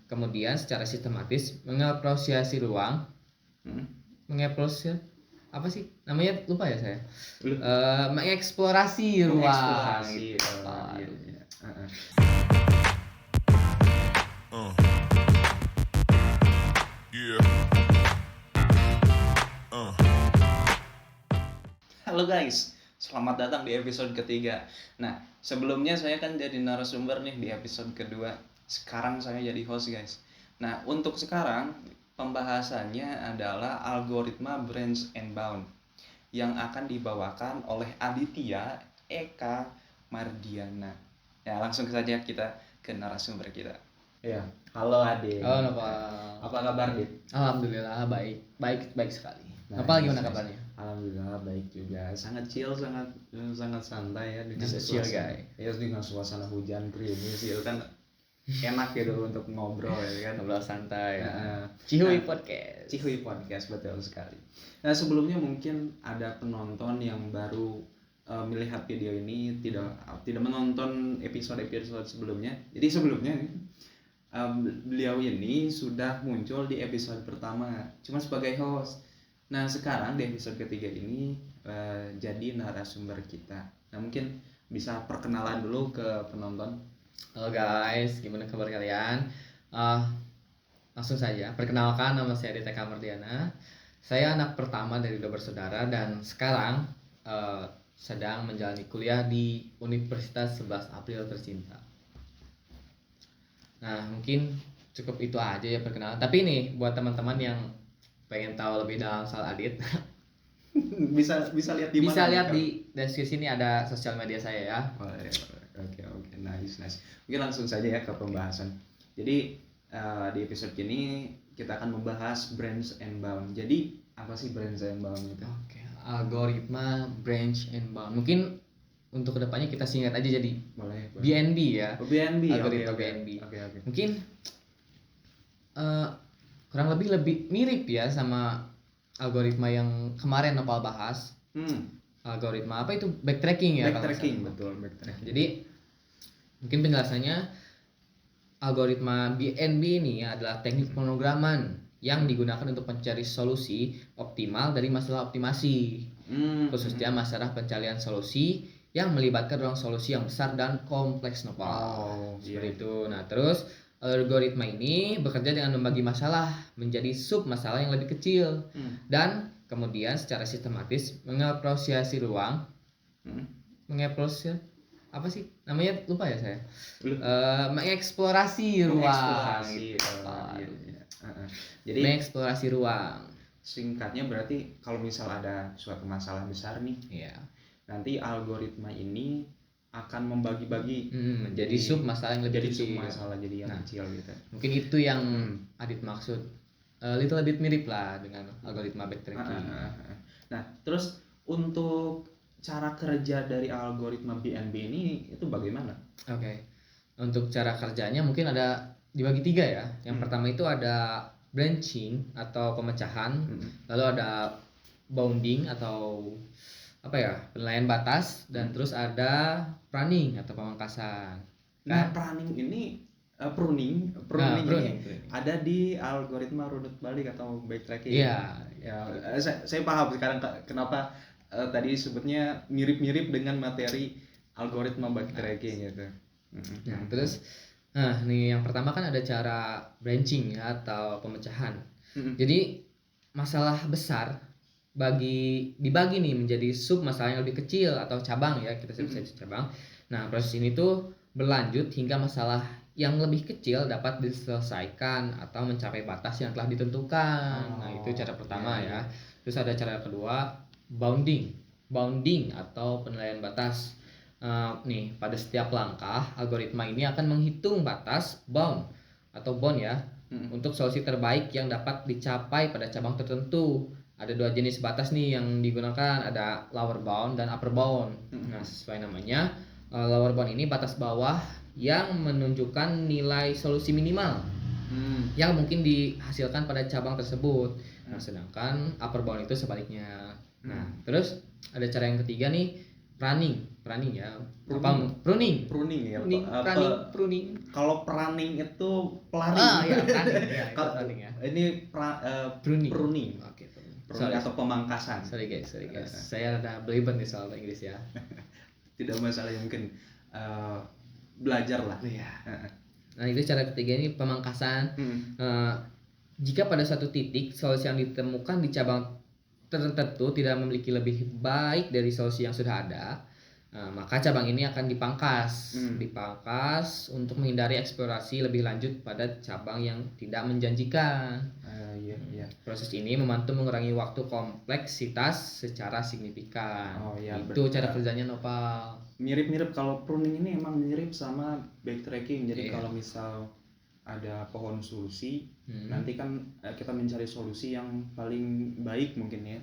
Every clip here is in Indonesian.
kemudian secara sistematis mengapresiasi ruang, mengapresiasi apa sih namanya, lupa ya saya. Mengeksplorasi ruang. Mengeksplorasi gitu. ruang, iya. Halo guys, selamat datang di episode ketiga. Nah, sebelumnya saya kan jadi narasumber nih di episode kedua. Sekarang saya jadi host guys. Nah, untuk sekarang pembahasannya adalah algoritma branch and bound yang akan dibawakan oleh Aditya Eka Mardiana. Ya, langsung saja kita ke narasumber kita. Ya, halo Ade. Halo Nopal. Apa kabar, Dit? Alhamdulillah baik sekali. Nah, Nopal gimana kabarnya? Alhamdulillah baik juga. Sangat chill, sangat santai ya dengan Chill, guy. Ya, dengan suasana hujan gerimis itu kan enak gitu untuk ngobrol ya kan. Ngobrol santai. Nah, Cihuy Podcast. Cihuy Podcast, betul sekali. Nah, sebelumnya mungkin ada penonton yang baru melihat video ini tidak menonton episode sebelumnya. Jadi sebelumnya beliau ini sudah muncul di episode pertama cuma sebagai host. Nah, sekarang di episode ketiga ini jadi narasumber kita. Nah, mungkin bisa perkenalan dulu ke penonton. Halo guys, gimana kabar kalian? Langsung saja, perkenalkan, nama saya Aditya Eka Mardiana. Saya anak pertama dari 2 bersaudara dan sekarang sedang menjalani kuliah di Universitas 11 April tercinta. Nah, mungkin cukup itu aja ya perkenalan. Tapi nih, buat teman-teman yang pengen tahu lebih dalam soal Adit, bisa lihat di mana? bisa lihat di deskripsi ini ada sosial media saya ya. Oke, nice. Mungkin langsung saja ya ke pembahasan. Jadi di episode ini kita akan membahas branch and bound. Jadi apa sih branch and bound itu? Oke, algoritma branch and bound. Mungkin untuk kedepannya kita singkat aja jadi Boleh. BNB ya. BNB. Algoritma Oke. BNB. Oke. Mungkin kurang lebih mirip ya sama algoritma yang kemarin Nopal bahas. Algoritma apa itu? Backtracking ya. Backtracking, betul, backtracking. Jadi mungkin penjelasannya, algoritma BNB ini adalah teknik pemrograman yang digunakan untuk mencari solusi optimal dari masalah optimasi, khususnya masalah pencarian solusi yang melibatkan ruang solusi yang besar dan kompleks. Seperti itu. Nah, terus algoritma ini bekerja dengan membagi masalah menjadi sub masalah yang lebih kecil dan kemudian secara sistematis mengapresiasi ruang, mengapresiasi apa sih namanya, lupa ya saya. Mengeksplorasi ruang. Jadi mengeksplorasi ruang. Singkatnya berarti kalau misal ada suatu masalah besar nih, Iya. nanti algoritma ini akan membagi-bagi menjadi sub masalah yang lebih kecil. Sub masalah jadi yang kecil gitu. Mungkin itu yang Adit maksud. Little bit mirip lah dengan algoritma backtracking. Nah, terus untuk cara kerja dari algoritma BNB ini itu bagaimana? Oke. Untuk cara kerjanya mungkin ada dibagi 3 ya. Yang pertama itu ada branching atau pemecahan, lalu ada bounding atau apa ya, penilaian batas, dan terus ada pruning atau pemangkasan. Nah, pruning ini pruning ada di algoritma runut balik atau backtracking. Iya. Ya, saya paham sekarang kenapa tadi sebutnya mirip-mirip dengan materi algoritma backtracking gitu. Nah, terus nih yang pertama kan ada cara branching ya, atau pemecahan. Jadi masalah besar dibagi nih menjadi sub masalah yang lebih kecil atau cabang ya, kita bisa cabang. Nah, proses ini tuh berlanjut hingga masalah yang lebih kecil dapat diselesaikan atau mencapai batas yang telah ditentukan. Nah, itu cara pertama ya. Terus ada cara kedua, bounding atau penilaian batas. Nih, pada setiap langkah algoritma ini akan menghitung batas bound ya, untuk solusi terbaik yang dapat dicapai pada cabang tertentu. Ada 2 jenis batas nih yang digunakan, ada lower bound dan upper bound. Nah, sesuai namanya, lower bound ini batas bawah yang menunjukkan nilai solusi minimal yang mungkin dihasilkan pada cabang tersebut. Nah, sedangkan upper bound itu sebaliknya. Nah, terus ada cara yang ketiga nih, pruning ya. Apa pruning? Pruning ya. Pruning. Kalau pruning itu pelari. Ya, pruning ya, itu Kalau pruning ya. ini pruning. Oke, pruning. Pruning atau pemangkasan. Sorry guys. Saya ada belibet nih soal bahasa Inggris ya. Tidak masalah, yang mungkin belajar lah. Iya. Nah, itu cara ketiga ini pemangkasan. Jika pada suatu titik solusi yang ditemukan di cabang tertentu tidak memiliki lebih baik dari solusi yang sudah ada, maka cabang ini akan dipangkas untuk menghindari eksplorasi lebih lanjut pada cabang yang tidak menjanjikan. Iya. Proses ini membantu mengurangi waktu kompleksitas secara signifikan. Itu cara kerjanya Nopal. Mirip-mirip, kalau pruning ini emang mirip sama backtracking. Jadi kalau misal ada pohon solusi, nanti kan kita mencari solusi yang paling baik mungkin ya.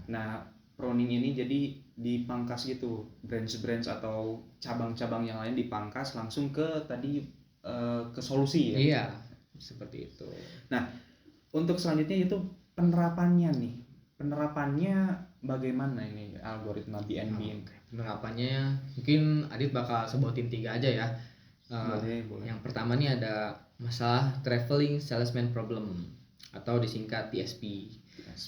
Nah, pruning ini jadi dipangkas gitu, branch atau cabang-cabang yang lain dipangkas langsung ke ke solusi ya. Iya, seperti itu. Nah, untuk selanjutnya itu penerapannya bagaimana ini algoritma BNB ini? Penerapannya mungkin Adit bakal sebutin 3 aja ya. Boleh. Yang pertama nih ada masalah traveling salesman problem atau disingkat TSP.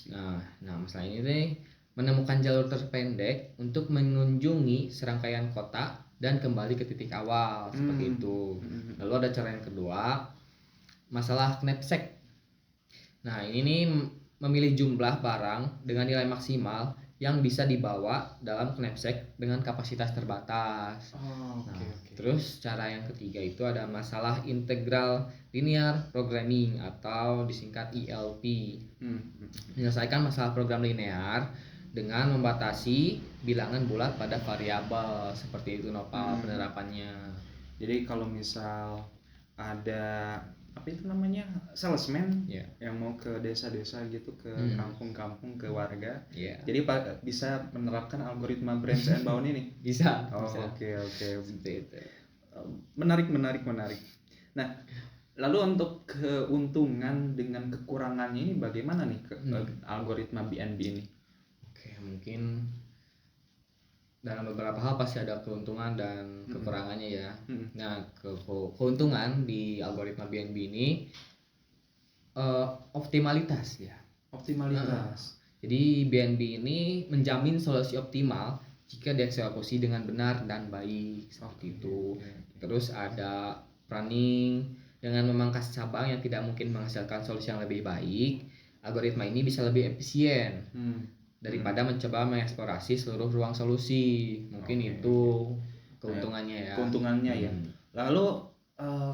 Nah, masalah ini nih menemukan jalur terpendek untuk mengunjungi serangkaian kota dan kembali ke titik awal seperti itu. Lalu ada cara yang kedua, masalah knapsack. Nah, ini nih memilih jumlah barang dengan nilai maksimal yang bisa dibawa dalam knapsack dengan kapasitas terbatas. Terus cara yang ketiga itu ada masalah integral linear programming atau disingkat ELP. Menyelesaikan masalah program linear dengan membatasi bilangan bulat pada variabel, seperti itu Nopal penerapannya. Jadi kalau misal ada apa itu namanya salesman yang mau ke desa-desa gitu, ke kampung-kampung, ke warga, jadi bisa menerapkan algoritma branch and bound ini. Bisa. Oke. Seperti itu. Menarik. Nah, lalu untuk keuntungan dengan kekurangannya ini bagaimana nih algoritma BNB ini? Oke, mungkin dalam beberapa hal pasti ada keuntungan dan kekurangannya ya. Nah, keuntungan di algoritma BNB ini optimalitas ya. Jadi BNB ini menjamin solusi optimal jika dieksekusi dengan benar dan baik, seperti itu. Terus ada pruning, dengan memangkas cabang yang tidak mungkin menghasilkan solusi yang lebih baik, algoritma ini bisa lebih efisien daripada mencoba mengeksplorasi seluruh ruang solusi. Mungkin itu keuntungannya ya. Ya. Lalu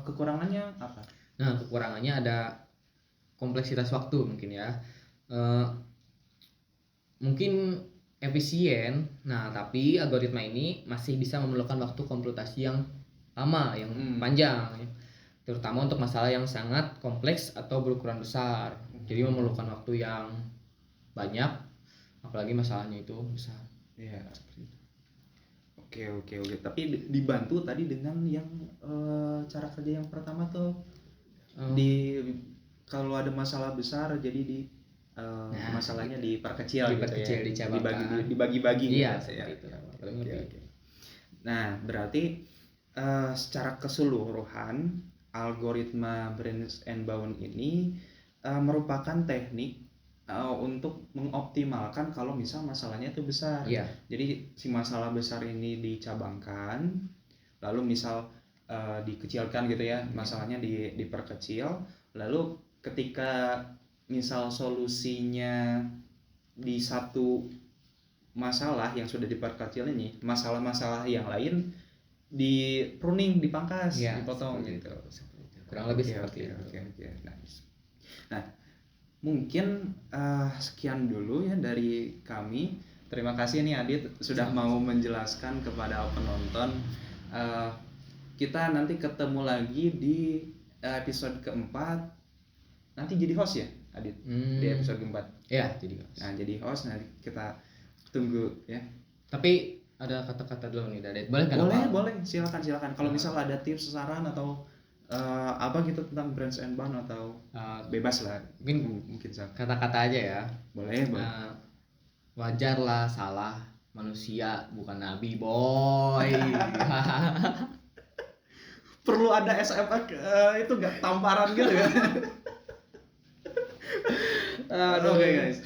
kekurangannya apa? Nah, kekurangannya ada kompleksitas waktu mungkin ya. Mungkin efisien, tapi algoritma ini masih bisa memerlukan waktu komputasi yang lama, yang panjang, terutama untuk masalah yang sangat kompleks atau berukuran besar. Jadi memerlukan waktu yang banyak, apalagi masalahnya itu besar. Iya. Oke. Tapi dibantu tadi dengan yang cara kerja yang pertama tuh kalau ada masalah besar jadi masalahnya diperkecil gitu ya. Dibagi-bagi. Iya, seperti itu. Oke. Nah, berarti secara keseluruhan algoritma branch and bound ini merupakan teknik untuk mengoptimalkan kalau misal masalahnya itu besar. Jadi si masalah besar ini dicabangkan, lalu misal dikecilkan gitu ya, masalahnya diperkecil, lalu ketika misal solusinya di satu masalah yang sudah diperkecil ini, masalah-masalah yang lain di pruning, dipangkas, dipotong gitu. Kurang lebih seperti itu. Oke. Nice. Nah, mungkin sekian dulu ya dari kami. Terima kasih nih Adit sudah mau menjelaskan kepada penonton. Kita nanti ketemu lagi di episode keempat. Nanti jadi host ya Adit di episode keempat. Iya, jadi host. Nah, jadi host, nanti kita tunggu ya. Tapi ada kata-kata dulu nih Adit. Boleh kan? Boleh. Silakan. Kalau misal ada tips, saran atau apa gitu tentang branch and bound atau bebas lah, mungkin sama. Kata-kata aja ya. Boleh. Wajar lah salah, manusia bukan nabi, boy. Perlu ada SMA itu gak tamparan gitu kan. Aduh, oke guys.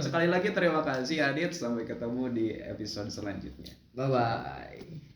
Sekali lagi terima kasih Adit, sampai ketemu di episode selanjutnya. Bye bye.